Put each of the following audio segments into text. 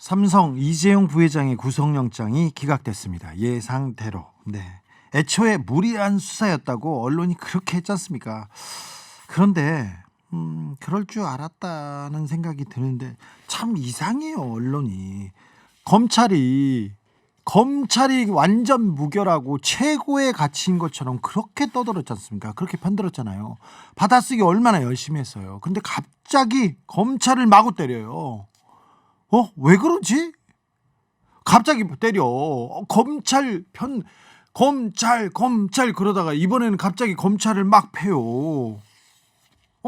삼성 이재용 부회장의 구속영장이 기각됐습니다. 예상대로. 네. 애초에 무리한 수사였다고 언론이 그렇게 했지 않습니까? 그런데 그럴 줄 알았다는 생각이 드는데 참 이상해요, 언론이. 검찰이 완전 무결하고 최고의 가치인 것처럼 그렇게 떠들었지 않습니까? 그렇게 편들었잖아요. 받아쓰기 얼마나 열심히 했어요. 근데 갑자기 검찰을 마구 때려요. 왜 그러지? 갑자기 때려. 검찰 그러다가 이번에는 갑자기 검찰을 막 패요.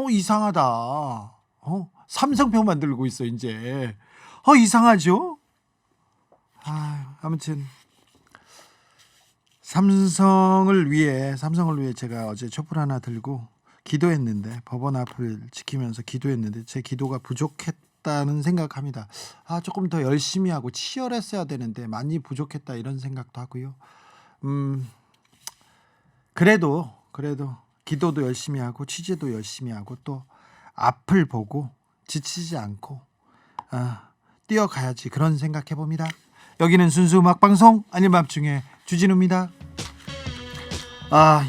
이상하다. 삼성표 만들고 있어 이제. 이상하죠? 아무튼 삼성을 위해 제가 어제 촛불 하나 들고 기도했는데, 법원 앞을 지키면서 기도했는데 제 기도가 부족했다는 생각합니다. 조금 더 열심히 하고 치열했어야 되는데 많이 부족했다, 이런 생각도 하고요. 그래도 기도도 열심히 하고 취재도 열심히 하고 또 앞을 보고 지치지 않고 뛰어가야지, 그런 생각해 봅니다. 여기는 순수 음악방송 아닌 밤중에 주진우입니다.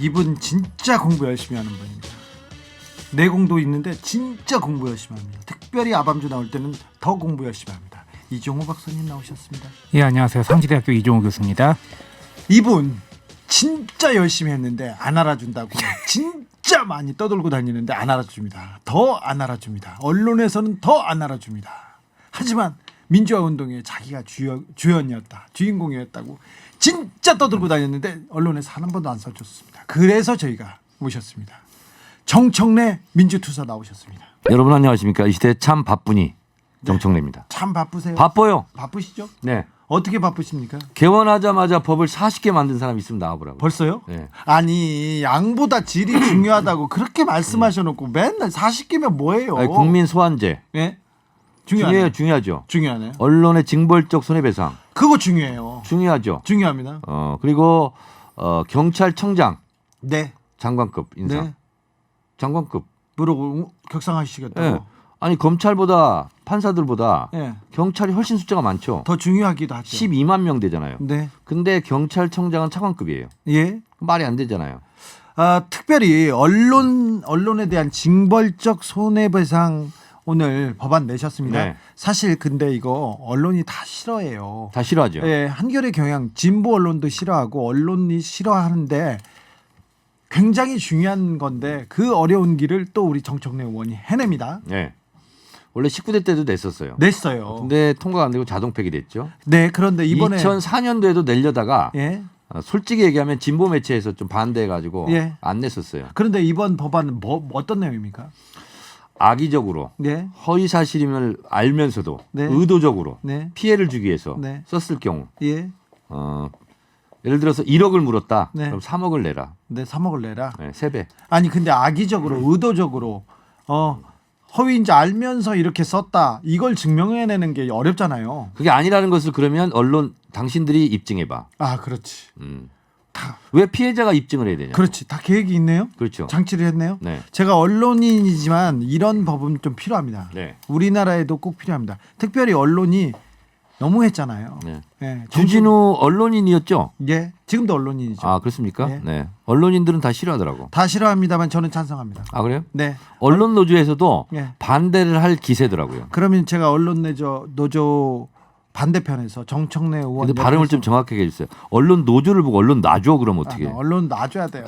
이분 진짜 공부 열심히 하는 분입니다. 내공도 있는데 진짜 공부 열심히 합니다. 특별히 아밤주 나올 때는 더 공부 열심히 합니다. 이종호 박사님 나오셨습니다. 예, 안녕하세요. 상지대학교 이종호 교수입니다. 이분 진짜 열심히 했는데 안 알아준다고 진짜 많이 떠들고 다니는데 안 알아줍니다. 더 안 알아줍니다. 언론에서는 더 안 알아줍니다. 하지만 민주화 운동에 자기가 주인공이었다고 진짜 떠들고 다녔는데 언론에서 한 번도 안 써줬습니다. 그래서 저희가 모셨습니다. 정청래 민주투사 나오셨습니다. 여러분 안녕하십니까. 이 시대 참 바쁘니 정청래입니다. 참 바쁘세요? 바빠요. 바쁘시죠? 네. 어떻게 바쁘십니까? 개원하자마자 법을 40개 만든 사람 있으면 나와보라고. 벌써요? 네. 아니, 양보다 질이 중요하다고 그렇게 말씀하셔놓고 맨날 40개면 뭐예요? 국민 소환제. 예? 중요하죠. 중요하네요. 언론의 징벌적 손해배상. 그거 중요해요. 중요하죠. 중요합니다. 그리고 경찰청장. 네. 장관급 인상. 네. 장관급. 뭐라고 격상하시겠다고? 네. 아니 검찰보다 판사들보다 네. 경찰이 훨씬 숫자가 많죠. 더 중요하기도 하죠. 12만 명 되잖아요. 네. 근데 경찰청장은 차관급이에요. 예. 말이 안 되잖아요. 특별히 언론에 대한 징벌적 손해배상 오늘 법안 내셨습니다. 네. 사실 근데 이거 언론이 다 싫어해요. 다 싫어하죠. 예, 한겨레 경향 진보 언론도 싫어하고 언론이 싫어하는데 굉장히 중요한 건데 그 어려운 길을 또 우리 정청래 의원이 해냅니다. 네. 원래 19대 때도 냈었어요. 냈어요. 근데 통과가 안 되고 자동 폐기됐죠. 네, 그런데 이번에 2004년도에도 내려다가 예. 솔직히 얘기하면 진보 매체에서 좀 반대해가지고 예. 안 냈었어요. 그런데 이번 법안은 어떤 내용입니까? 악의적으로 네. 허위 사실임을 알면서도 네. 의도적으로 네. 피해를 주기 위해서 네. 썼을 경우 예. 예를 들어서 1억을 물었다. 네. 그럼 3억을 내라. 네, 3억을 내라. 네, 3배. 아니 근데 악의적으로 의도적으로 허위인지 알면서 이렇게 썼다. 이걸 증명해내는 게 어렵잖아요. 그게 아니라는 것을 그러면 언론 당신들이 입증해봐. 그렇지. 왜 피해자가 입증을 해야 되냐? 그렇지. 다 계획이 있네요. 그렇죠. 장치를 했네요. 네. 제가 언론인이지만 이런 법은 좀 필요합니다. 네. 우리나라에도 꼭 필요합니다. 특별히 언론이 너무했잖아요. 네. 네. 주진우 언론인이었죠? 예, 지금도 언론인이죠. 그렇습니까? 네. 네. 언론인들은 다 싫어하더라고. 다 싫어합니다만 저는 찬성합니다. 그래요? 네. 언론 노조에서도 예. 반대를 할 기세더라고요. 그러면 제가 언론 노조 반대편에서 정청래 의원. 근데 발음을 좀 정확하게 해주세요. 언론 노조를 보고 언론 놔줘 그러면 어떻게? 언론 놔줘야 돼요.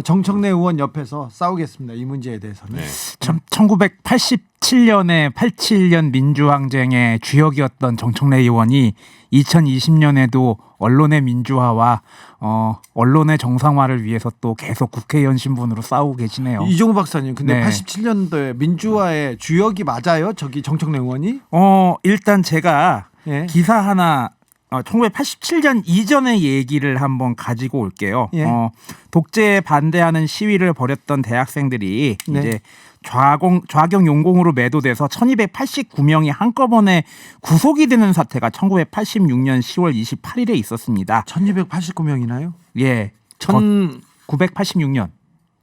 정청래 의원 옆에서 싸우겠습니다. 이 문제에 대해서는. 네. 참 1987년에 87년 민주항쟁의 주역이었던 정청래 의원이 2020년에도 언론의 민주화와 언론의 정상화를 위해서 또 계속 국회의원 신분으로 싸우고 계시네요. 이종우 박사님, 근데 네. 87년도에 민주화의 주역이 맞아요? 저기 정청래 의원이? 일단 제가 예. 기사 하나 1987년 이전의 얘기를 한번 가지고 올게요. 예. 독재에 반대하는 시위를 벌였던 대학생들이 네. 이제 좌경 용공으로 매도돼서 1289명이 한꺼번에 구속이 되는 사태가 1986년 10월 28일에 있었습니다. 1289명이나요? 예. 1986년. 986년.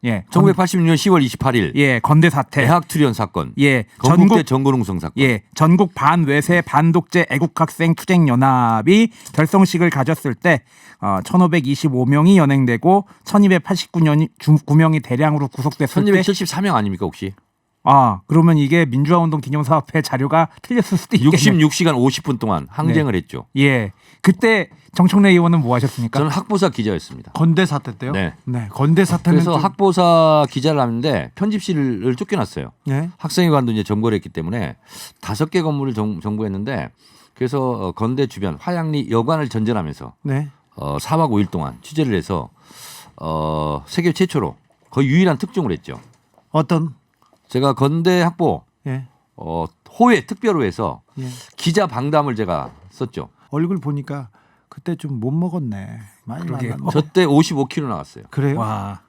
예. 1986년 10월 28일 예, 건대 사태. 대학 투련 사건. 예. 건국대 전고농성 사건. 예, 전국 반외세 반독재 애국학생 투쟁연합이 결성식을 가졌을 때 1,525명이 연행되고 1,289명이 대량으로 구속됐을 때 1274명 아닙니까 혹시? 그러면 이게 민주화운동 기념사업회 자료가 틀렸을 수도 있겠네요. 66시간 50분 동안 항쟁을 했죠. 예, 그때 정청래 의원은 뭐 하셨습니까? 저는 학보사 기자였습니다. 건대 사태 때요? 네. 건대 사태는 그래서 학보사 기자를 하는데 편집실을 쫓겨났어요. 예. 학생회관도 이제 점거를 했기 때문에 5개 건물을 점거했는데 그래서 건대 주변 화양리 여관을 전전하면서 네. 4박 5일 동안 취재를 해서 세계 최초로 거의 유일한 특종을 했죠. 어떤 제가 건대 학보 예. 호회 특별호에서 예. 기자 방담을 제가 썼죠. 얼굴 보니까 그때 좀 못 먹었네. 많이 그러게요. 많았네. 저 때 55kg 나왔어요. 그래요? 와,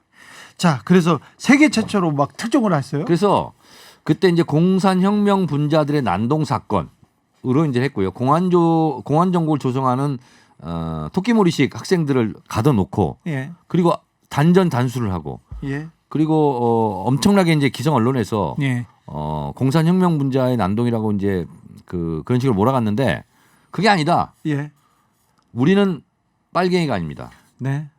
자, 그래서 세계 최초로 막 특종을 했어요. 그래서 그때 이제 공산혁명 분자들의 난동 사건으로 이제 했고요. 공안 정국을 조성하는 토끼몰이식 학생들을 가둬놓고 예. 그리고 단전 단수를 하고 예. 그리고 엄청나게 이제 기성 언론에서 예, 공산혁명 분자의 난동이라고 이제 그런 식으로 몰아갔는데 그게 아니다. 예. 우리는 빨갱이가 아닙니다. 네.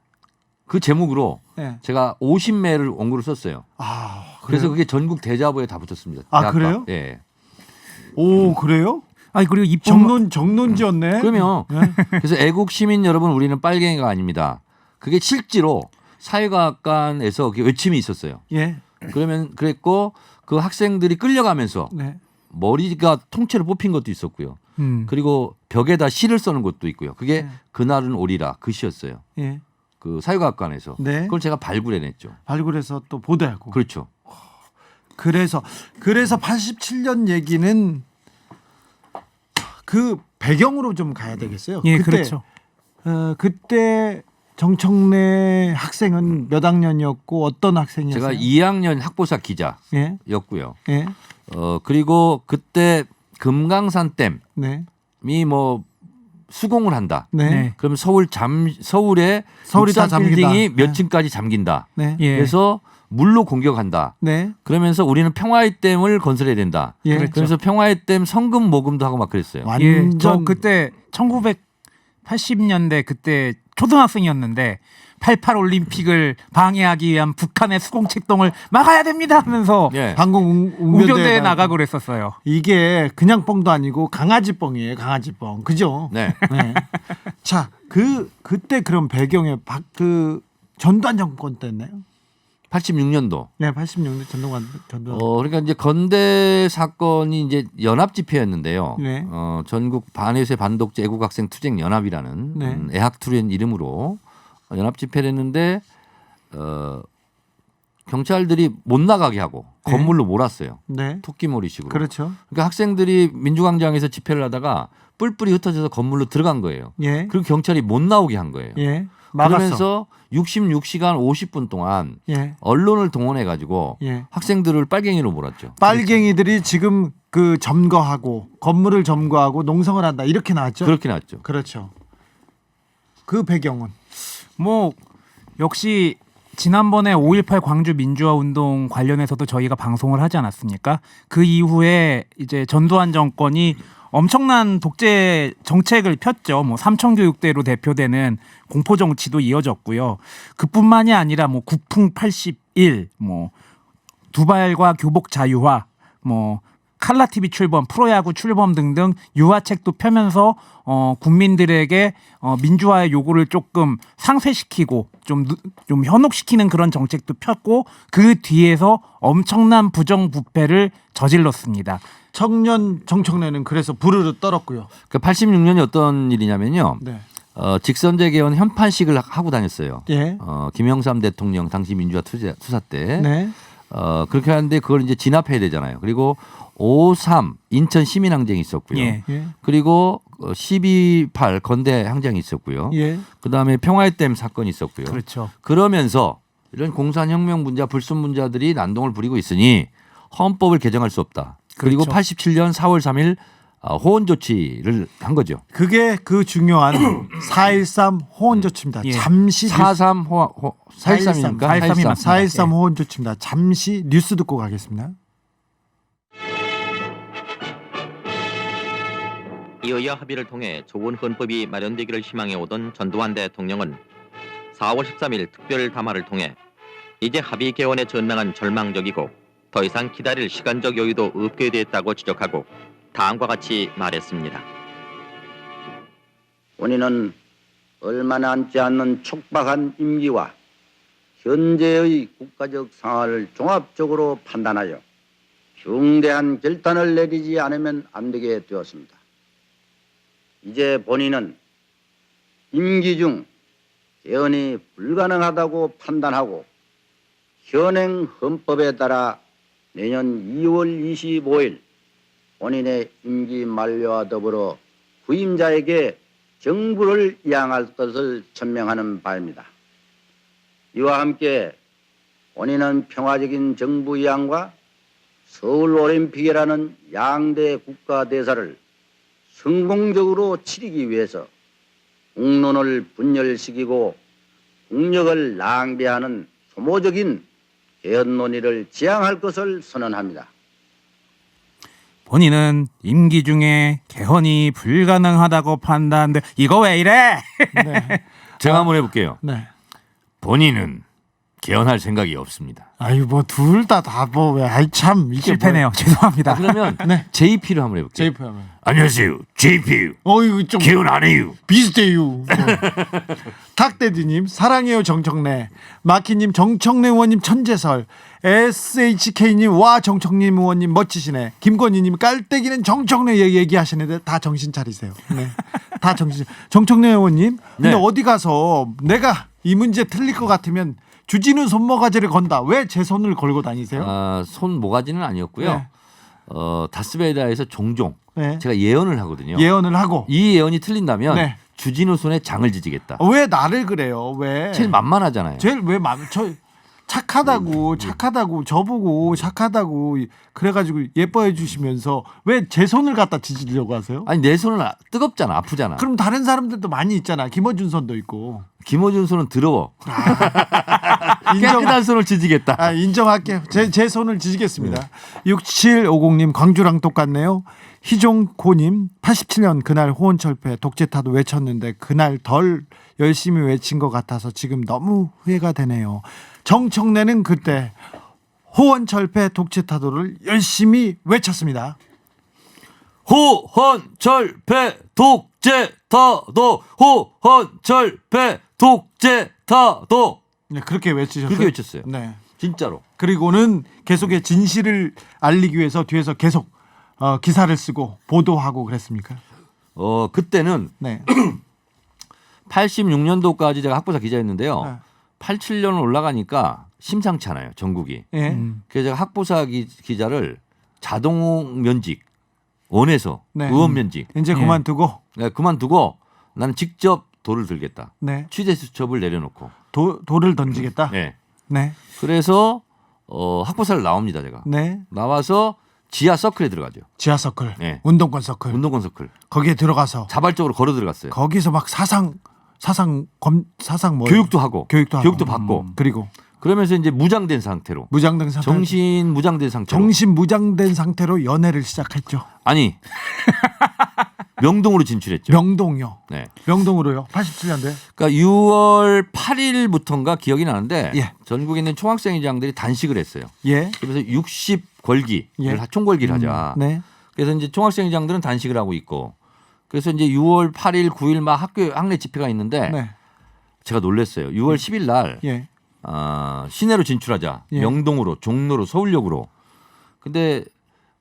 그 제목으로 예. 제가 50매를 원고를 썼어요. 그래서 그래요? 그게 전국 대자보에 다 붙었습니다. 아, 대학가. 그래요? 예. 오, 그래요? 아니 그리고 입법 정론지였네. 그러면 예. 그래서 애국 시민 여러분 우리는 빨갱이가 아닙니다. 그게 실제로 사회과학관에서 그 외침이 있었어요. 예. 그러면 그랬고 그 학생들이 끌려가면서 네. 머리가 통째로 뽑힌 것도 있었고요. 그리고 벽에다 시를 써는 것도 있고요. 그게 네. 그날은 오리라 글씨였어요. 예. 그 사회과학관에서 네. 그걸 제가 발굴해냈죠. 발굴해서 또 보도하고. 그렇죠. 그래서 87년 얘기는 그 배경으로 좀 가야 되겠어요. 예, 그때, 그렇죠. 그때 정청래 학생은 몇 학년이었고 어떤 학생이었어요? 제가 2학년 학보사 기자였고요. 예. 예. 그리고 그때 금강산 댐이 네. 뭐 수공을 한다. 네. 네. 그럼 서울에 서울이 다 육산 빌딩이 잠긴다. 몇 네. 층까지 잠긴다. 네. 예. 그래서 물로 공격한다. 네. 그러면서 우리는 평화의 댐을 건설해야 된다. 예. 그렇죠. 그래서 평화의 댐 성금 모금도 하고 막 그랬어요. 예, 저 완전 그때 1980년대 그때 초등학생이었는데 88 올림픽을 방해하기 위한 북한의 수공책동을 막아야 됩니다 하면서 예. 방공 웅변대에 나가고 그랬었어요. 이게 그냥 뻥도 아니고 강아지 뻥이에요. 강아지 뻥. 그죠? 네. 네. 자, 그때 그런 배경에 그 전두환 정권 때였나요? 86년도. 네, 86년 전두환. 그러니까 이제 건대 사건이 이제 연합 집회였는데요. 네. 전국 반외세 반독재 애국학생 투쟁 연합이라는 네. 애학투쟁 이름으로 연합 집회를 했는데 경찰들이 못 나가게 하고 네. 건물로 몰았어요. 네. 토끼몰이식으로. 그렇죠. 그러니까 학생들이 민주광장에서 집회를 하다가 뿔뿔이 흩어져서 건물로 들어간 거예요. 예. 그리고 경찰이 못 나오게 한 거예요. 예. 막았어. 그러면서 66시간 50분 동안 예. 언론을 동원해 가지고 예. 학생들을 빨갱이로 몰았죠. 빨갱이들이 지금 그 점거하고 건물을 점거하고 농성을 한다. 이렇게 나왔죠? 그렇게 나왔죠. 그렇죠. 그 배경은 뭐 역시 지난번에 5.18 광주 민주화 운동 관련해서도 저희가 방송을 하지 않았습니까? 그 이후에 이제 전두환 정권이 엄청난 독재 정책을 폈죠. 뭐 삼천교육대로 대표되는 공포 정치도 이어졌고요. 그뿐만이 아니라 뭐 국풍 81, 뭐 두발과 교복 자유화, 뭐 칼라 TV 출범, 프로야구 출범 등등 유화책도 펴면서 국민들에게 민주화의 요구를 조금 상쇄시키고 좀 현혹시키는 그런 정책도 폈고 그 뒤에서 엄청난 부정부패를 저질렀습니다. 청년 정청래는 그래서 부르르 떨었고요. 그 86년이 어떤 일이냐면요. 네. 직선제 개헌 현판식을 하고 다녔어요. 예. 김영삼 대통령 당시 민주화 투사 때. 네. 그렇게 하는데 그걸 이제 진압해야 되잖아요. 그리고 5.3 인천 시민항쟁이 있었고요. 예. 예. 그리고 12.8 건대 항쟁이 있었고요. 예. 그다음에 평화의 댐 사건이 있었고요. 그렇죠. 그러면서 이런 공산혁명 분자, 불순 분자들이 난동을 부리고 있으니 헌법을 개정할 수 없다. 그리고 그렇죠. 87년 4월 3일 호원 조치를 한 거죠. 그게 그 중요한 4.13 호원 조치입니다. 예. 잠시 4.3 4.13입니까? 4.13이 맞습니다. 4.13 호원 조치입니다. 잠시 뉴스 듣고 가겠습니다. 이어야 합의를 통해 좋은 헌법이 마련되기를 희망해 오던 전두환 대통령은 4월 13일 특별 담화를 통해 이제 합의 개원의 전망은 절망적이고 더 이상 기다릴 시간적 여유도 없게 됐다고 지적하고 다음과 같이 말했습니다. 본인은 얼마 남지 않는 촉박한 임기와 현재의 국가적 상황을 종합적으로 판단하여 중대한 결단을 내리지 않으면 안 되게 되었습니다. 이제 본인은 임기 중 개헌이 불가능하다고 판단하고 현행 헌법에 따라 내년 2월 25일 본인의 임기 만료와 더불어 후임자에게 정부를 이양할 것을 천명하는 바입니다. 이와 함께 본인은 평화적인 정부 이양과 서울올림픽이라는 양대 국가대사를 성공적으로 치르기 위해서 국론을 분열시키고 국력을 낭비하는 소모적인 개헌 논의를 지향할 것을 선언합니다. 본인은 임기 중에 개헌이 불가능하다고 판단돼. 이거 왜 이래? 네. 제가 한번 해볼게요. 네. 본인은 개헌할 생각이 없습니다. 아유 뭐 둘 다 뭐 왜 아이 참 이게 실패네요. 죄송합니다. 그러면 네. JP로 한번 해볼게요. JP 하면. 안녕하세요. JP. 이거 좀 개헌 안 해요. 비슷해요. 탁대디님 사랑해요 정청래, 마키님 정청래 의원님 천재설, SHK님 와 정청래 의원님 멋지시네, 김건희님 깔때기는 정청래 얘기하시는데 다 정신 차리세요. 네, 다 정청래 의원님 근데 네. 어디 가서 내가 이 문제 틀릴 것 같으면 주진우 손모가지를 건다. 왜 제 손을 걸고 다니세요? 손 모가지는 아니었고요. 네. 다스베이다에서 종종 네. 제가 예언을 하거든요. 예언을 하고 이 예언이 틀린다면 네. 주진우 손에 장을 지지겠다. 왜 나를 그래요? 왜? 제일 만만하잖아요. 제일 왜 저 착하다고 저보고 착하다고 그래가지고 예뻐해 주시면서 왜 제 손을 갖다 지지려고 하세요? 아니 내 손은 뜨겁잖아, 아프잖아. 그럼 다른 사람들도 많이 있잖아. 김어준 손도 있고. 김어준 손은 더러워. 깨끗한 손을 지지겠다. 인정할게요. 제 손을 지지겠습니다. 6750님 광주랑 똑같네요. 희종고님 87년 그날 호원철폐 독재타도 외쳤는데 그날 덜 열심히 외친 것 같아서 지금 너무 후회가 되네요. 정청래는 그때 호원철폐 독재타도를 열심히 외쳤습니다. 호헌철폐 독재타도 호헌철폐 독재타도 네, 그렇게 외치셨어요. 그렇게 외쳤어요. 네. 진짜로. 그리고는 계속의 진실을 알리기 위해서 뒤에서 계속 기사를 쓰고 보도하고 그랬습니까? 그때는 네. 86년도까지 제가 학부사 기자였는데요. 네. 87년 올라가니까 심상치 않아요, 전국이. 예. 그래서 제가 학부사 기자를 자동 면직 원에서 네. 의원 면직 이제 그만두고 그만두고 나는 직접 돌을 들겠다. 네. 취재 수첩을 내려놓고. 돌을 던지겠다. 네. 네. 그래서 학부사를 나옵니다, 제가. 네. 나와서 지하 서클에 들어가죠. 지하 서클, 네. 운동권 서클, 운동권 서클. 거기에 들어가서 자발적으로 걸어 들어갔어요. 거기서 막 사상 뭐 교육도 하고. 교육도 받고. 그리고 그러면서 이제 무장된 상태로. 무장된 상태, 정신 무장된 상태로. 정신 무장된 상태로 연애를 시작했죠. 아니. 명동으로 진출했죠. 명동요. 네. 명동으로요. 87년대. 그러니까 6월 8일부터인가 기억이 나는데 예. 전국에 있는 총학생회장들이 단식을 했어요. 예. 그래서 60걸기를 예. 총궐기를 하자. 네. 그래서 이제 총학생회장들은 단식을 하고 있고 그래서 이제 6월 8일, 9일 막 학내 집회가 있는데 네. 제가 놀랐어요. 6월 10일 날 예. 시내로 진출하자. 예. 명동으로, 종로로, 서울역으로. 근데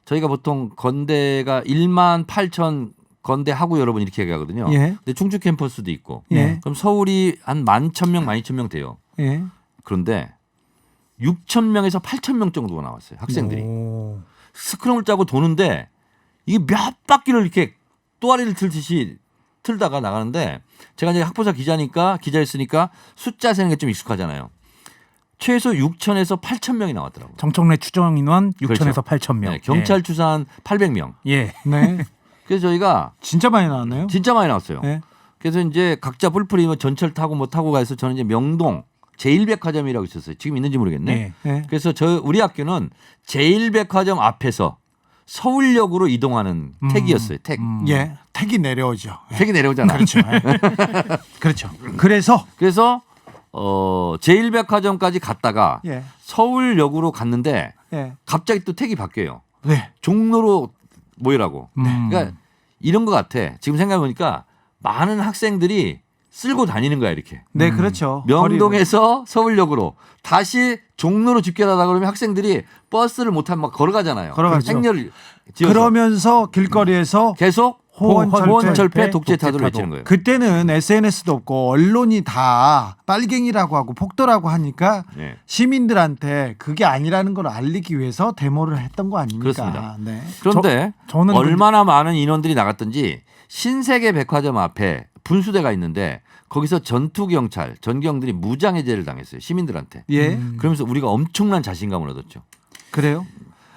저희가 보통 건대가 1만 8천 건대 하고 여러분 이렇게 얘기하거든요. 예. 근데 충주 캠퍼스도 있고. 예. 그럼 서울이 한 11,000명, 12,000명 돼요. 예. 그런데 6,000명에서 8,000명 정도가 나왔어요. 학생들이. 오. 스크럼을 짜고 도는데 이게 몇 바퀴를 이렇게 또아리를 틀듯이 틀다가 나가는데 제가 이제 학부사 기자였으니까 숫자 세는 게 좀 익숙하잖아요. 최소 6,000에서 8,000명이 나왔더라고요. 정청래 추정 인원 6천에서 그렇죠. 8천 명. 네, 경찰 추산 800명. 예. 네. 그래서 저희가 진짜 많이 나왔네요. 진짜 많이 나왔어요. 네. 그래서 이제 각자 뿔뿔이 뭐 전철 타고 뭐 타고 가서 저는 이제 명동 제1백화점이라고 있었어요. 지금 있는지 모르겠네. 네. 네. 그래서 우리 학교는 제1백화점 앞에서 서울역으로 이동하는 택이었어요. 택. 예, 택이 내려오죠. 예. 택이 내려오잖아. 그렇죠. 예. 그렇죠. 그래서 그래서 제1백화점까지 갔다가 예, 서울역으로 갔는데 예, 갑자기 또 택이 바뀌어요. 네, 종로로 모이라고. 음. 그러니까 이런 것 같아. 지금 생각해 보니까 많은 학생들이 쓸고 다니는 거야 이렇게. 네, 그렇죠. 명동에서 서울역으로 다시 종로로 집결하다 그러면 학생들이 버스를 못 타면 막 걸어가잖아요. 걸어가죠. 행렬을 지어서 그러면서 길거리에서 계속 호원철폐 독재타도를 외치는 거예요. 그때는 SNS도 없고 언론이 다 빨갱이라고 하고 폭도라고 하니까 네. 시민들한테 그게 아니라는 걸 알리기 위해서 데모를 했던 거 아닙니까? 그렇습니다. 네. 그런데 저는 얼마나 많은 인원들이 나갔던지 신세계 백화점 앞에 분수대가 있는데 거기서 전투 경찰 전경들이 무장해제를 당했어요. 시민들한테. 예, 그러면서 우리가 엄청난 자신감을 얻었죠. 그래요.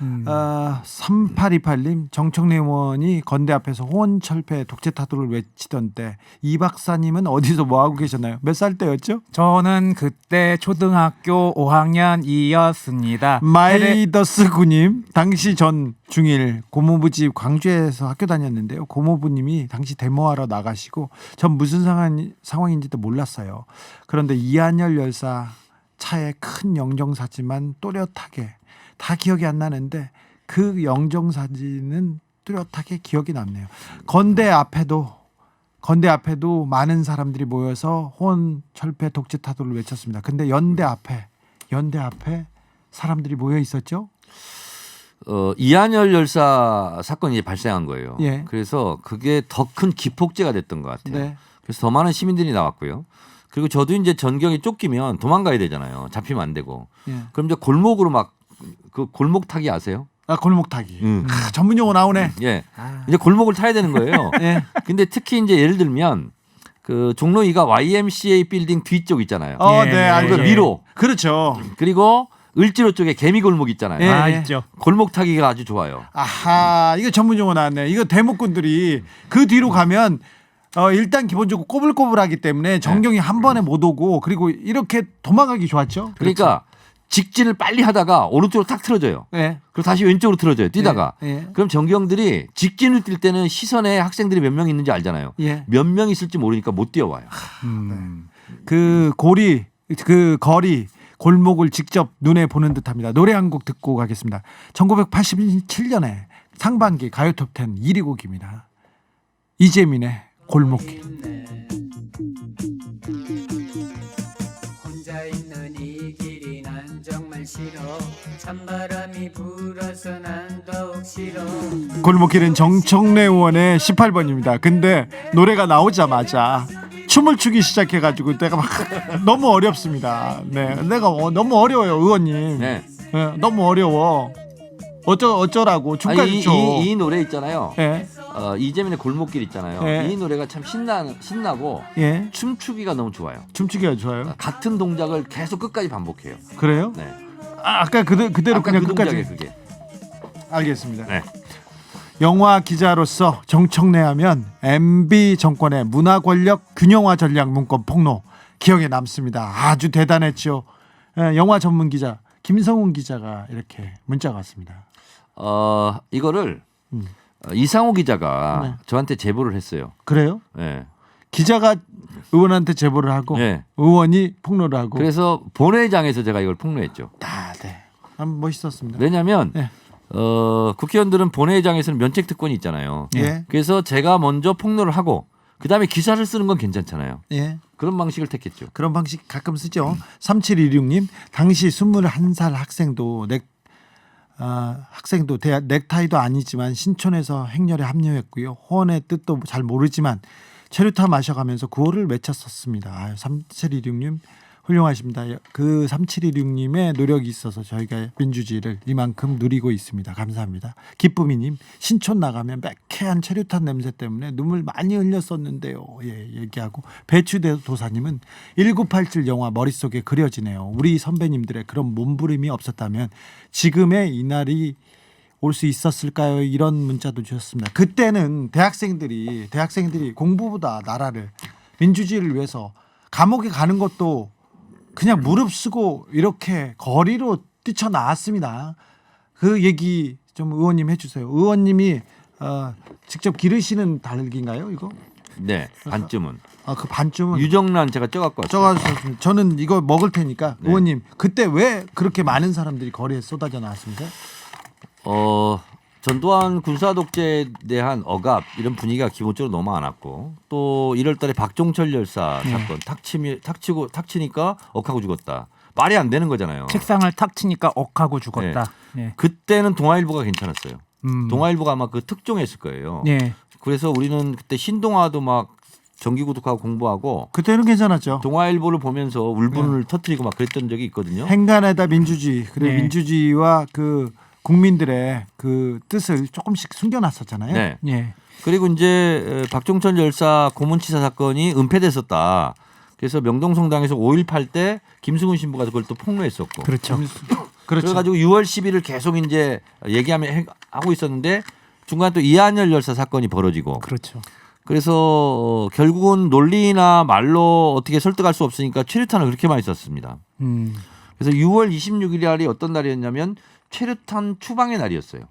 3828님 정청래 의원이 건대 앞에서 호원철폐 독재타도를 외치던 때 이 박사님은 어디서 뭐 하고 계셨나요? 몇 살 때였죠? 저는 그때 초등학교 5학년이었습니다. 마이더스 구님 당시 전 중1 고모부 집 광주에서 학교 다녔는데요. 고모부님이 당시 데모하러 나가시고 전 무슨 상황인지도 몰랐어요. 그런데 이한열 열사 차에 큰 영정사진만 또렷하게 다 기억이 안 나는데 그 영정사진은 뚜렷하게 기억이 남네요. 건대 앞에도 많은 사람들이 모여서 호원철폐 독재타도를 외쳤습니다. 근데 연대 앞에 사람들이 모여 있었죠? 이한열 열사 사건이 이제 발생한 거예요. 예. 그래서 그게 더 큰 기폭제가 됐던 것 같아요. 네. 그래서 더 많은 시민들이 나왔고요. 그리고 저도 이제 전경이 쫓기면 도망가야 되잖아요. 잡히면 안 되고. 예. 그럼 이제 골목으로 막 그 골목 타기 아세요? 아, 골목 타기. 전문 용어 나오네. 예. 이제 골목을 타야 되는 거예요. 예. 근데 특히 이제 예를 들면 그 종로 2가 YMCA 빌딩 뒤쪽 있잖아요. 네, 예, 알죠. 그 위로. 그렇죠. 그리고 을지로 쪽에 개미골목 있잖아요. 예. 아, 있죠. 골목 타기가 아주 좋아요. 아하, 이거 전문 용어 나왔네. 이거 대목꾼들이 그 뒤로 가면 일단 기본적으로 꼬불꼬불하기 때문에 정경이 한 번에 못 오고 그리고 이렇게 도망가기 좋았죠. 그러니까 직진을 빨리 하다가 오른쪽으로 탁 틀어져요. 네. 그리고 다시 왼쪽으로 틀어져요. 뛰다가. 예. 그럼 전경들이 직진을 뛸 때는 시선에 학생들이 몇 명 있는지 알잖아요. 예. 몇 명 있을지 모르니까 못 뛰어와요. 그 거리 골목을 직접 눈에 보는 듯합니다. 노래 한 곡 듣고 가겠습니다. 1987년에 상반기 가요톱10 1위 곡입니다. 이재민의 골목길. 혼자 있는 이 길이 난 정말 싫어 찬바람이 불어서 난 더욱 싫어 골목길은 정청래 의원의 18번입니다. 근데 노래가 나오자마자 춤을 추기 시작해가지고 내가 막 너무 어렵습니다. 네, 내가 너무 어려워요, 의원님. 네. 네, 너무 어려워. 어쩌라고 춤까지 아니, 춰. 이 노래 있잖아요. 예, 이재민의 골목길 있잖아요. 네. 이 노래가 참 신나고 예, 춤추기가 너무 좋아요. 춤추기가 좋아요. 같은 동작을 계속 끝까지 반복해요. 그래요? 네. 아까 그대로 아까 그냥 그 끝까지. 동작에 그게. 알겠습니다. 네. 영화 기자로서 정청래하면 MB 정권의 문화 권력 균형화 전략 문건 폭로 기억에 남습니다. 아주 대단했죠. 영화 전문 기자 김성훈 기자가 이렇게 문자가 왔습니다. 이거를 이상호 기자가 네. 저한테 제보를 했어요. 그래요? 네. 기자가 의원한테 제보를 하고 네. 의원이 폭로를 하고. 그래서 본회의장에서 제가 이걸 폭로했죠. 네. 멋있었습니다. 왜냐하면 네. 국회의원들은 본회의장에서는 면책 특권이 있잖아요. 예. 그래서 제가 먼저 폭로를 하고 그다음에 기사를 쓰는 건 괜찮잖아요. 예. 그런 방식을 택했죠. 그런 방식 가끔 쓰죠. 3716님 당시 21살 학생도 넥타이도 아니지만 신촌에서 행렬에 합류했고요. 호언의 뜻도 잘 모르지만 체류타 마셔가면서 구호를 외쳤었습니다. 3716님 훌륭하십니다. 그 3716님의 노력이 있어서 저희가 민주주의를 이만큼 누리고 있습니다. 감사합니다. 기쁨이님 신촌 나가면 매캐한 체류탄 냄새 때문에 눈물 많이 흘렸었는데요. 예, 얘기하고 배추도사님은 1987 영화 머릿속에 그려지네요. 우리 선배님들의 그런 몸부림이 없었다면 지금의 이날이 올 수 있었을까요? 이런 문자도 주셨습니다. 그때는 대학생들이 공부보다 나라를 민주주의를 위해서 감옥에 가는 것도 그냥 무릅쓰고 이렇게 거리로 뛰쳐나왔습니다. 그 얘기 좀 의원님 해주세요. 의원님이 직접 기르시는 닭인가요? 이거? 네, 반쯤은. 그 반쯤은 유정란 제가 쪄갖고 왔어요. 적어주셨습니다. 저는 이거 먹을 테니까 네. 의원님 그때 왜 그렇게 많은 사람들이 거리에 쏟아져 나왔습니까? 전두환 군사 독재에 대한 억압 이런 분위기가 기본적으로 너무 많았고 또 1월달에 박종철 열사 사건 탁 치니까 억하고 죽었다. 말이 안 되는 거잖아요. 책상을 탁 치니까 억하고 죽었다. 네. 그때는 동아일보가 괜찮았어요. 음. 동아일보가 아마 그 특종했을 거예요. 네. 그래서 우리는 그때 신동아도 막 정기구독하고 공부하고 그때는 괜찮았죠. 동아일보를 보면서 울분을 터뜨리고 막 그랬던 적이 있거든요. 행간에다 민주주의 그리고 네. 민주주의와 그 국민들의 그 뜻을 조금씩 숨겨놨었잖아요. 네. 예. 그리고 이제 박종철 열사 고문치사 사건이 은폐됐었다. 그래서 명동성당에서 5.18 때 김승훈 신부가 그걸 또 폭로했었고. 그렇죠. 그렇죠. 그래가지고 6월 10일을 계속 이제 하고 있었는데 중간에 또 이한열 열사 사건이 벌어지고. 그렇죠. 그래서 결국은 논리나 말로 어떻게 설득할 수 없으니까 최루탄을 그렇게 많이 썼습니다. 그래서 6월 26일 날이 어떤 날이었냐면 최루탄 추방의 날이었어요.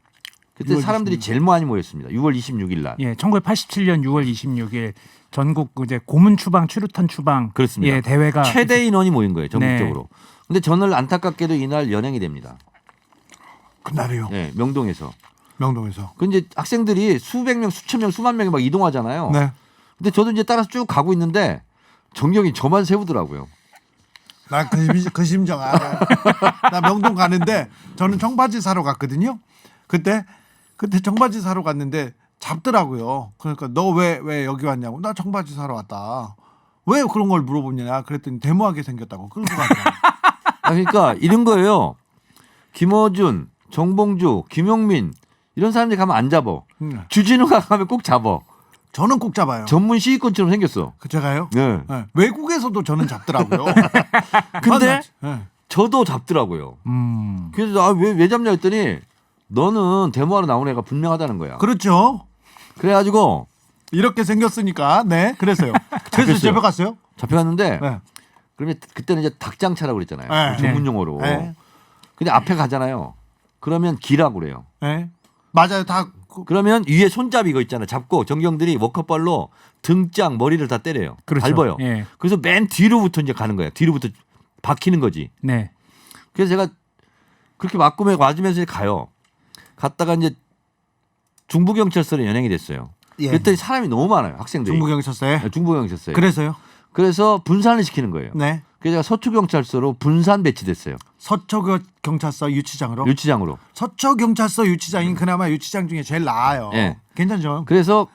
그때 6월 사람들이 26일. 제일 많이 모였습니다. 6월 26일 날. 예, 1987년 6월 26일 전국 이제 고문 추방, 최루탄 추방 그렇습니다. 예, 대회가 최대 인원이 모인 거예요. 전국적으로. 네. 근데 저는 안타깝게도 이날 연행이 됩니다. 그날이요. 네, 명동에서. 명동에서. 그 이제 학생들이 수백 명, 수천 명, 수만 명이 막 이동하잖아요. 네. 근데 저도 이제 따라서 쭉 가고 있는데 정경이 저만 세우더라고요. 나 그 심정 알아. 나 명동 가는데 저는 청바지 사러 갔거든요. 그때 청바지 사러 갔는데 잡더라고요. 그러니까 너 왜 여기 왔냐고. 나 청바지 사러 왔다. 왜 그런 걸 물어보냐. 그랬더니 데모하게 생겼다고 끌고 갔다. 그러니까 이런 거예요. 김어준, 정봉주, 김용민 이런 사람들이 가면 안 잡어. 주진우가 가면 꼭 잡어. 저는 꼭 잡아요. 전문 시위권처럼 생겼어. 그 제가요? 네. 네. 외국에서도 저는 잡더라고요. 근데 네. 저도 잡더라고요. 그래서 왜 잡냐 했더니 너는 데모하러 나온 애가 분명하다는 거야. 그렇죠. 그래가지고 이렇게 생겼으니까 네 그래서요. 그래서 잡혔어요. 잡혀갔어요. 잡혀갔는데 네. 그러면 그때는 이제 닭장차라고 그랬잖아요. 네. 전문 용어로. 네. 근데 앞에 가잖아요. 그러면 기라고 그래요. 네. 맞아요. 다 그러면 위에 손잡이 이거 있잖아요. 잡고 정경들이 워커발로 등짝 머리를 다 때려요. 그렇죠. 밟아요. 예. 그래서 맨 뒤로부터 이제 가는 거예요. 뒤로부터 박히는 거지. 네. 그래서 제가 그렇게 맞으면서 가요. 갔다가 이제 중부경찰서로 연행이 됐어요. 예. 그랬더니 사람이 너무 많아요. 학생들이. 중부경찰서에. 네, 중부경찰서에. 그래서요. 그래서 분산을 시키는 거예요. 네. 그래서 제가 서초경찰서로 분산 배치됐어요. 서초경찰서 유치장으로. 유치장으로. 서초경찰서 유치장이 그나마 유치장 중에 제일 나아요. 네. 괜찮죠? 그래서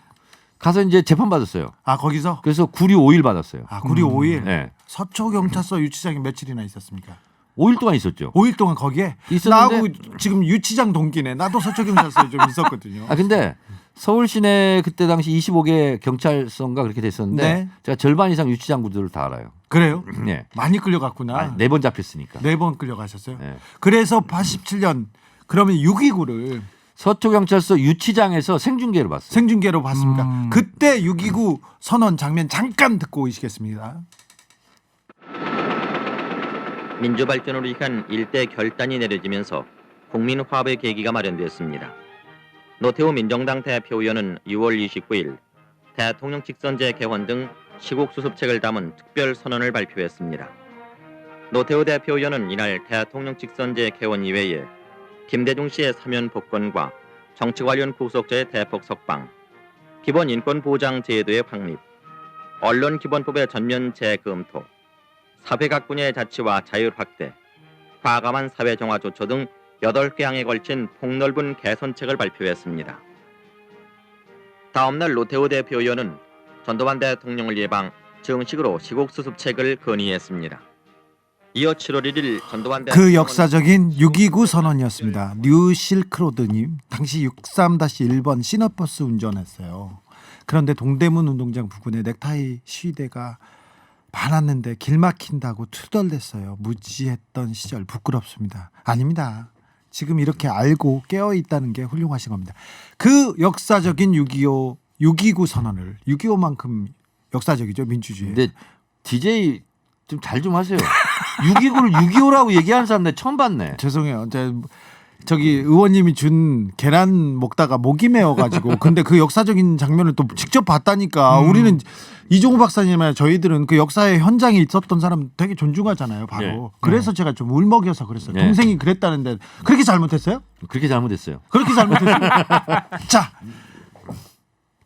가서 이제 재판 받았어요. 아 거기서 그래서 구류 5일 받았어요. 구리 5일. 네. 서초경찰서 유치장이 며칠이나 있었습니까? 5일 동안 있었죠. 5일 동안 거기에 있었는데- 나하고 지금 유치장 동기네. 나도 서초경찰서에 좀 있었거든요. 근데 서울 시내 그때 당시 25개 경찰서인가 그렇게 됐었는데 네. 제가 절반 이상 유치장구들을 다 알아요. 그래요? 네. 많이 끌려갔구나. 4번 잡혔으니까. 4번 끌려가셨어요. 네. 그래서 87년 그러면 6.29를 서초경찰서 유치장에서 생중계를 봤어요. 생중계로 봤습니다. 그때 6.29 선언 장면 잠깐 듣고 오시겠습니다. 민주발전으로 위한 일대 결단이 내려지면서 국민 화합의 계기가 마련되었습니다. 노태우 민정당 대표위원은 6월 29일 대통령 직선제 개헌 등 시국 수습책을 담은 특별 선언을 발표했습니다. 노태우 대표위원은 이날 대통령 직선제 개헌 이외에 김대중 씨의 사면 복권과 정치 관련 구속자의 대폭 석방, 기본 인권 보장 제도의 확립, 언론 기본법의 전면 재검토, 사회각 분야의 자치와 자율 확대, 과감한 사회 정화 조처 등 8개 항에 걸친 폭넓은 개선책을 발표했습니다. 다음날 노태우 대표위원은 전두환 대통령을 예방 정식으로 시국 수습책을 건의했습니다. 이어 7월 1일 전두환 그 대통령은 역사적인 6.29 선언이었습니다. 뉴 실크로드님 당시 63-1번 시너버스 운전했어요. 그런데 동대문 운동장 부근에 넥타이 시위대가 많았는데 길 막힌다고 투덜댔어요. 무지했던 시절 부끄럽습니다. 아닙니다. 지금 이렇게 알고 깨어 있다는 게 훌륭하신 겁니다. 그 역사적인 6.29 선언을 6.25만큼 역사적이죠 민주주의. 근데 DJ 좀 잘 좀 하세요. 6.29를 6.25라고 얘기하는 사람들 처음 봤네. 죄송해요. 저기 의원님이 준 계란 먹다가 목이 메어가지고 근데 그 역사적인 장면을 또 직접 봤다니까. 우리는 이종우 박사님이나 저희들은 그 역사의 현장에 있었던 사람 되게 존중하잖아요. 바로. 네. 그래서 제가 좀 울먹여서 그랬어요. 네. 동생이 그랬다는데 그렇게 잘못했어요? 그렇게 잘못했어요. 그렇게 잘못했어요? 자,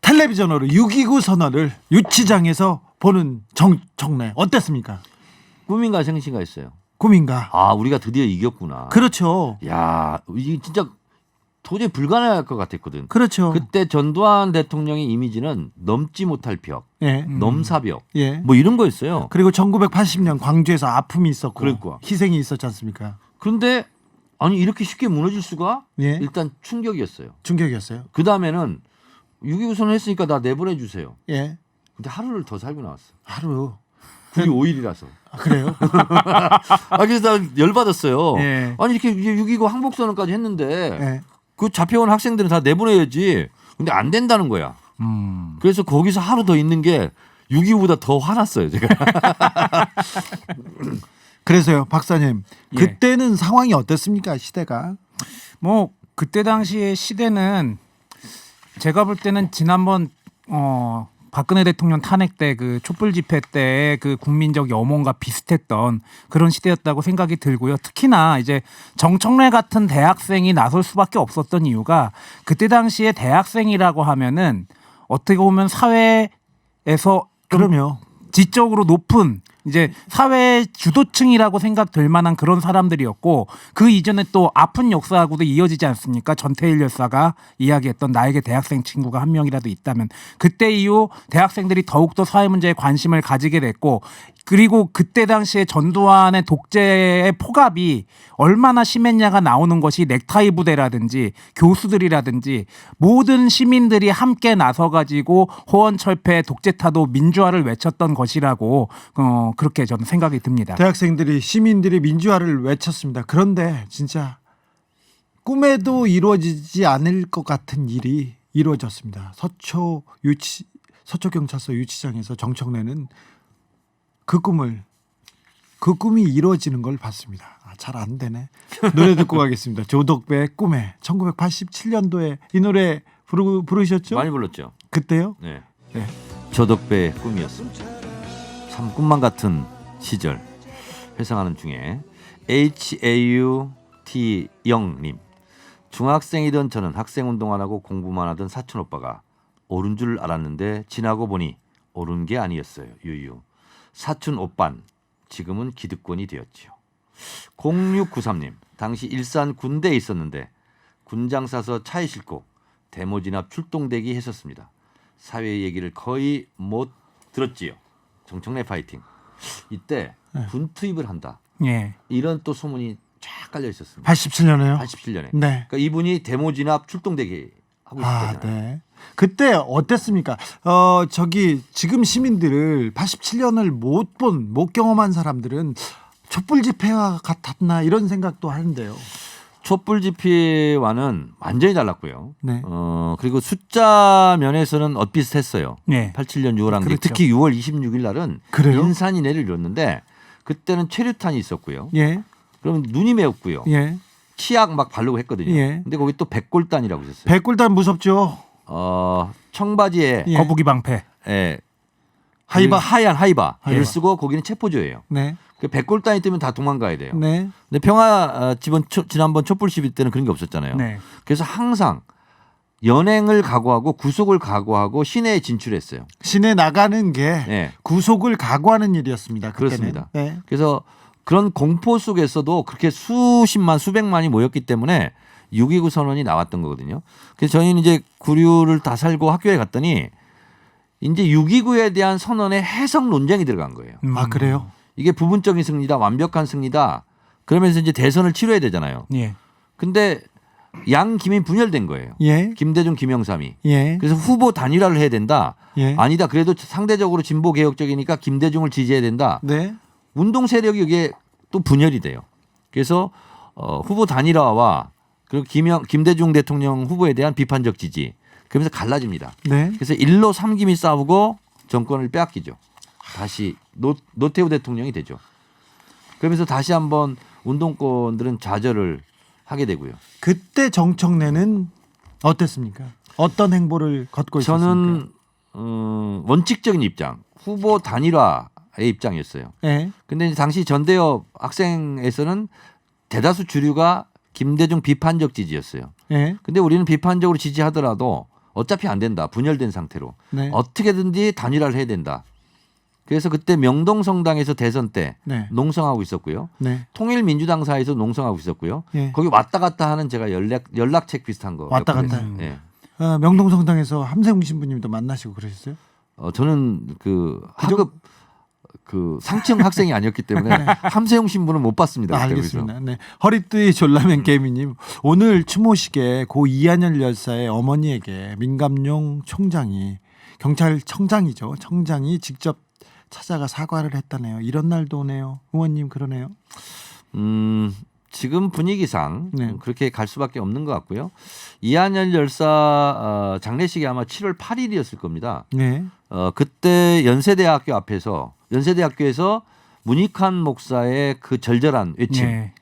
텔레비전으로 6.29 선언을 유치장에서 보는 정청래 어땠습니까? 꿈인가 생신가 했어요. 꿈인가? 아, 우리가 드디어 이겼구나. 그렇죠. 야, 이게 진짜 도저히 불가능할 것 같았거든. 그렇죠. 그때 전두환 대통령의 이미지는 넘지 못할 벽, 예. 넘사벽, 예. 뭐 이런 거였어요. 그리고 1980년 광주에서 아픔이 있었고 그러니까. 희생이 있었지 않습니까? 그런데 아니 이렇게 쉽게 무너질 수가? 예. 일단 충격이었어요. 충격이었어요. 그 다음에는 6.29 선언했으니까 나 내보내 주세요. 예. 근데 하루를 더 살고 나왔어. 하루. 그게 5일이라서. 아, 그래요? 아 그래서 나 열받았어요. 예. 아니 이렇게 6.29 항복선언까지 했는데 예. 그 잡혀온 학생들은 다 내보내야지. 근데 안 된다는 거야. 그래서 거기서 하루 더 있는 게 6.25보다 더 화났어요. 제가. 그래서요, 박사님. 예. 그때는 상황이 어땠습니까? 시대가. 뭐 그때 당시의 시대는 제가 볼 때는 지난번 박근혜 대통령 탄핵 때 그 촛불 집회 때 그 국민적 염원과 비슷했던 그런 시대였다고 생각이 들고요. 특히나 이제 정청래 같은 대학생이 나설 수밖에 없었던 이유가 그때 당시에 대학생이라고 하면은 어떻게 보면 사회에서 좀 그럼요. 지적으로 높은 이제 사회 주도층이라고 생각될 만한 그런 사람들이었고 그 이전에 또 아픈 역사하고도 이어지지 않습니까? 전태일 열사가 이야기했던 나에게 대학생 친구가 한 명이라도 있다면 그때 이후 대학생들이 더욱더 사회 문제에 관심을 가지게 됐고 그리고 그때 당시에 전두환의 독재의 폭압이 얼마나 심했냐가 나오는 것이 넥타이 부대라든지 교수들이라든지 모든 시민들이 함께 나서가지고 호언철폐 독재타도 민주화를 외쳤던 것이라고 그렇게 저는 생각이 듭니다. 대학생들이 시민들이 민주화를 외쳤습니다. 그런데 진짜 꿈에도 이루어지지 않을 것 같은 일이 이루어졌습니다. 서초경찰서 유치장에서 정청래는 그 꿈이 이루어지는 걸 봤습니다. 잘 안 되네. 노래 듣고 가겠습니다. 조덕배의 꿈에 1987년도에 이 노래 부르셨죠? 많이 불렀죠. 그때요? 네. 네. 저덕배의 꿈이었습니다. 참 꿈만 같은 시절 회상하는 중에 HAUT 영님 중학생이던 저는 학생운동 안 하고 공부만 하던 사촌 오빠가 옳은 줄 알았는데 지나고 보니 옳은 게 아니었어요. 유유. 사촌 오빤 지금은 기득권이 되었지요. 0693님 당시 일산 군대에 있었는데 군장 싸서 차에 싣고 데모 진압 출동대기 했었습니다. 사회 얘기를 거의 못 들었지요. 정청래 파이팅. 이때 군 투입을 한다. 예. 이런 또 소문이 쫙 깔려 있었습니다. 87년에요? 87년에. 네. 그러니까 이분이 데모 진압 출동대기 하고 있었잖아요. 네. 그때 어땠습니까? 지금 시민들을 87년을 못 경험한 사람들은 촛불 집회와 같았나 이런 생각도 하는데요. 촛불 집회와는 완전히 달랐고요. 네. 그리고 숫자 면에서는 엇비슷했어요. 네. 87년 6월 한기 그렇죠. 특히 6월 26일 날은 그래요? 인산인해를 이뤘는데 그때는 최루탄이 있었고요. 예. 그럼 눈이 매웠고요. 예. 치약 막 바르고 했거든요. 예. 근데 거기 또 백골단이라고 있었어요. 백골단 무섭죠. 청바지에 예. 거북이 방패. 하이바. 하얀 하이바를 하이바. 쓰고 거기는 체포조예요. 네. 그 백골단이 뜨면 다 도망가야 돼요. 네. 근데 지난번 촛불 시위 때는 그런 게 없었잖아요. 네. 그래서 항상 연행을 각오하고 구속을 각오하고 시내에 진출했어요. 시내 나가는 게 네. 구속을 각오하는 일이었습니다. 그때는. 그렇습니다. 네. 그래서 그런 공포 속에서도 그렇게 수십만 수백만이 모였기 때문에 6.29 선언이 나왔던 거거든요. 그래서 저희는 이제 구류를 다 살고 학교에 갔더니 이제 6.29에 대한 선언의 해석 논쟁이 들어간 거예요. 아, 그래요? 이게 부분적인 승리다, 완벽한 승리다. 그러면서 이제 대선을 치러야 되잖아요. 예. 근데 양김이 분열된 거예요. 예. 김대중, 김영삼이. 예. 그래서 후보 단일화를 해야 된다. 예. 아니다. 그래도 상대적으로 진보 개혁적이니까 김대중을 지지해야 된다. 네. 운동 세력이 이게 또 분열이 돼요. 그래서 후보 단일화와 그리고 김대중 대통령 후보에 대한 비판적 지지. 그러면서 갈라집니다. 네. 그래서 일로 삼김이 싸우고 정권을 빼앗기죠. 다시 노태우 대통령이 되죠. 그러면서 다시 한번 운동권들은 좌절을 하게 되고요. 그때 정청래는 어땠습니까? 어떤 행보를 걷고 있었습니까? 저는 원칙적인 입장, 후보 단일화의 입장이었어요. 네. 근데 이제 당시 전대협 학생에서는 대다수 주류가 김대중 비판적 지지였어요. 네. 근데 우리는 비판적으로 지지하더라도 어차피 안 된다. 분열된 상태로. 네. 어떻게든지 단일화를 해야 된다. 그래서 그때 명동성당에서 대선 때 네. 농성하고 있었고요. 네. 통일민주당사에서 농성하고 있었고요. 예. 거기 왔다 갔다 하는 제가 연락책 비슷한 거. 왔다 몇 번 갔다. 했어요. 예. 명동성당에서 함세웅 신부님도 만나시고 그러셨어요? 저는 그 하급 그 상층 학생이 아니었기 때문에 함세용 신부는 못 봤습니다. 그때 알겠습니다. 네. 허리띠 졸라맨 개미님 오늘 추모식에 고 이한열 열사의 어머니에게 민감용 총장이 경찰청장이죠. 청장이 직접 찾아가 사과를 했다네요. 이런 날도 오네요. 의원님 그러네요. 지금 분위기상 네. 그렇게 갈 수밖에 없는 것 같고요. 이한열 열사 장례식이 아마 7월 8일이었을 겁니다. 네. 그때 연세대학교에서 문익환 목사의 그 절절한 외침 네.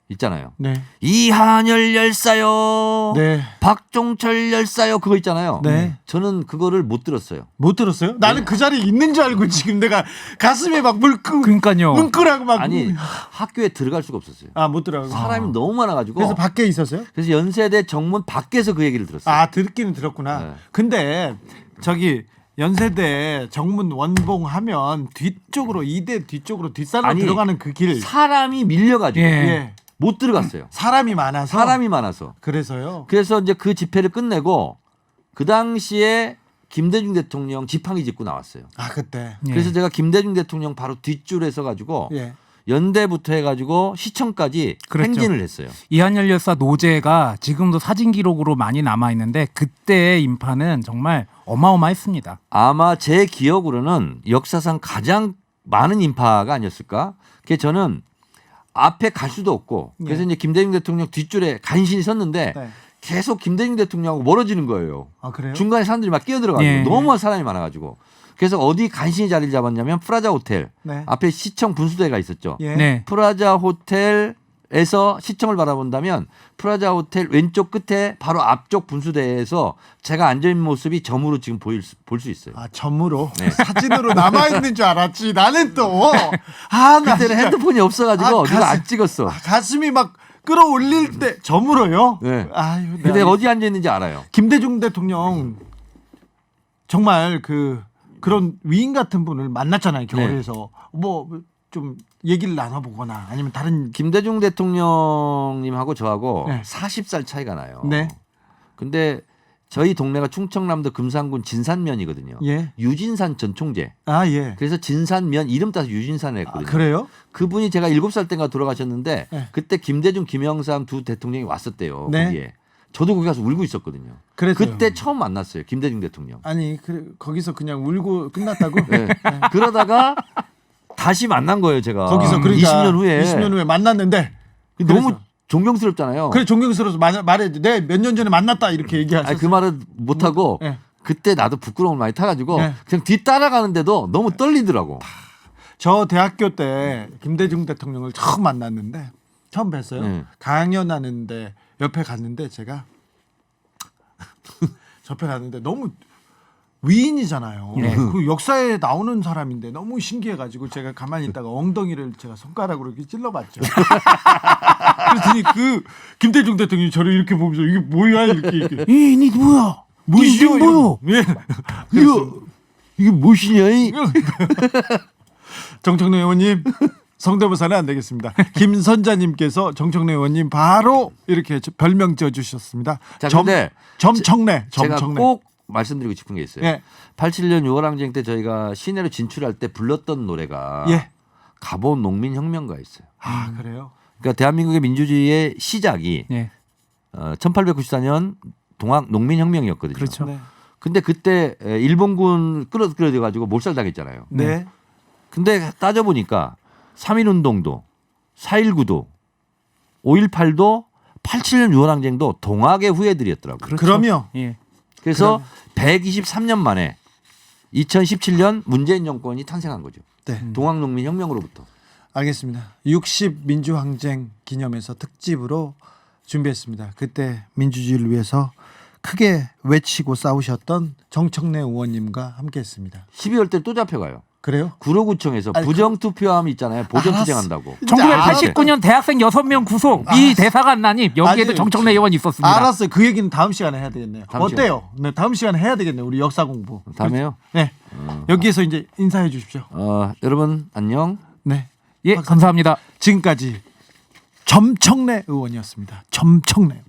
있잖아요. 네. 이한열 열사요. 네. 박종철 열사요. 그거 있잖아요. 네. 저는 그거를 못 들었어요. 못 들었어요? 나는 그 자리에 있는 줄 알고 지금 내가 가슴에 막 그러니까요. 뭉클하고 막 아니 학교에 들어갈 수가 없었어요. 못 들어가고. 사람이 너무 많아가지고. 그래서 밖에 있었어요? 그래서 연세대 정문 밖에서 그 얘기를 들었어요. 듣기는 들었구나. 네. 근데 저기 연세대 정문 원봉하면 뒤쪽으로 이대 뒤쪽으로 뒷산으로 아니, 들어가는 그 길. 사람이 밀려가지고 예. 예. 못 들어갔어요. 사람이 많아서. 사람이 많아서. 그래서요. 그래서 이제 그 집회를 끝내고 그 당시에 김대중 대통령 지팡이 짚고 나왔어요. 그때. 예. 그래서 제가 김대중 대통령 바로 뒷줄에 서가지고 예. 연대부터 해가지고 시청까지 그랬죠. 행진을 했어요. 이한열 열사 노제가 지금도 사진 기록으로 많이 남아 있는데 그때의 인파는 정말 어마어마했습니다. 아마 제 기억으로는 역사상 가장 많은 인파가 아니었을까? 그게 저는 앞에 갈 수도 없고 그래서 예. 이제 김대중 대통령 뒷줄에 간신히 섰는데 네. 계속 김대중 대통령하고 멀어지는 거예요. 그래요? 중간에 사람들이 막 끼어들어가지고 예. 너무 사람이 많아가지고 그래서 어디 간신히 자리를 잡았냐면 프라자 호텔 네. 앞에 시청 분수대가 있었죠. 예. 네. 프라자 호텔에서 시청을 바라본다면 프라자 호텔 왼쪽 끝에 바로 앞쪽 분수대에서 제가 앉아있는 모습이 점으로 지금 볼 수 있어요. 점으로 네. 사진으로 남아 있는 줄 알았지. 나는 또 나 그때는 진짜 핸드폰이 없어가지고 누가 안 가슴- 찍었어. 가슴이 막 끌어올릴 때 점으로요. 네. 아유, 근데 어디 앉아있는지 알아요. 김대중 대통령 정말 그런 위인 같은 분을 만났잖아요. 겨울에서 뭐 좀 얘기를 나눠보거나 아니면 다른 김대중 대통령님하고 저하고 네. 40살 차이가 나요. 네. 근데 저희 동네가 충청남도 금산군 진산면이거든요. 예. 유진산 전 총재. 예. 그래서 진산면 이름 따서 유진산을 했거든요. 그래요? 그분이 제가 7살 때인가 돌아가셨는데 네. 그때 김대중, 김영삼 두 대통령이 왔었대요. 네. 거기에. 저도 거기 가서 울고 있었거든요. 그래서요. 그때 처음 만났어요. 김대중 대통령. 아니 거기서 그냥 울고 끝났다고? 네. 그러다가 다시 만난 거예요, 제가. 거기서 그러니까 20년 후에. 20년 후에 만났는데 너무 그래서. 존경스럽잖아요. 그래 존경스러워서 말해 내 몇 년 전에 만났다 이렇게 얘기하셨어. 아니, 그 말은 못 하고 네. 그때 나도 부끄러움을 많이 타가지고 네. 그냥 뒤 따라가는데도 너무 떨리더라고. 저 대학교 때 김대중 대통령을 처음 만났는데 처음 뵀어요. 네. 강연하는데 옆에 갔는데 제가 옆에 갔는데 너무 위인이잖아요. 네. 그 역사에 나오는 사람인데 너무 신기해가지고 제가 가만히 있다가 엉덩이를 제가 손가락으로 이렇게 찔러봤죠. 그랬더니 그 김대중 대통령이 저를 이렇게 보면서 이게 뭐야 이렇게 니 뭐야? 뭐시죠? 뭐요? 예. 이게 무엇이냐? 정청래 의원님 성대모사는 안 되겠습니다. 김선자님께서 정청래 의원님 바로 이렇게 별명 지어주셨습니다. 자, 근데 점청래. 제가 꼭 말씀드리고 싶은 게 있어요. 예. 87년 6월 항쟁 때 저희가 시내로 진출할 때 불렀던 노래가 예. 가본 농민혁명가였어요. 그래요? 그러니까 대한민국의 민주주의의 시작이 네. 1894년 동학 농민혁명이었거든요. 그렇죠. 네. 근데 그때 일본군 끌어들여 가지고 몰살당했잖아요. 네. 근데 따져보니까 3.1운동도 4.19도 5.18도 87년 유언항쟁도 동학의 후예들이었더라고요. 그럼요. 예. 그래서 123년 만에 2017년 문재인 정권이 탄생한 거죠. 네. 동학농민혁명으로부터. 알겠습니다. 60 민주항쟁 기념해서 특집으로 준비했습니다. 그때 민주주의를 위해서 크게 외치고 싸우셨던 정청래 의원님과 함께했습니다. 12월 때 또 잡혀가요. 그래요? 구로구청에서 아니, 부정투표함 있잖아요. 보전 알았어. 투쟁한다고. 1989년 대학생 6명 구속 미 대사관 난입 여기에도 아니, 정청래 의원이 있었습니다. 알았어요. 그 얘기는 다음 시간에 해야 되겠네요. 다음 어때요? 네, 다음 시간에 해야 되겠네요. 우리 역사 공부. 다음에요? 네. 여기에서 이제 인사해 주십시오. 여러분 안녕. 네. 예, 감사합니다. 지금까지 점청래 의원이었습니다. 점청래.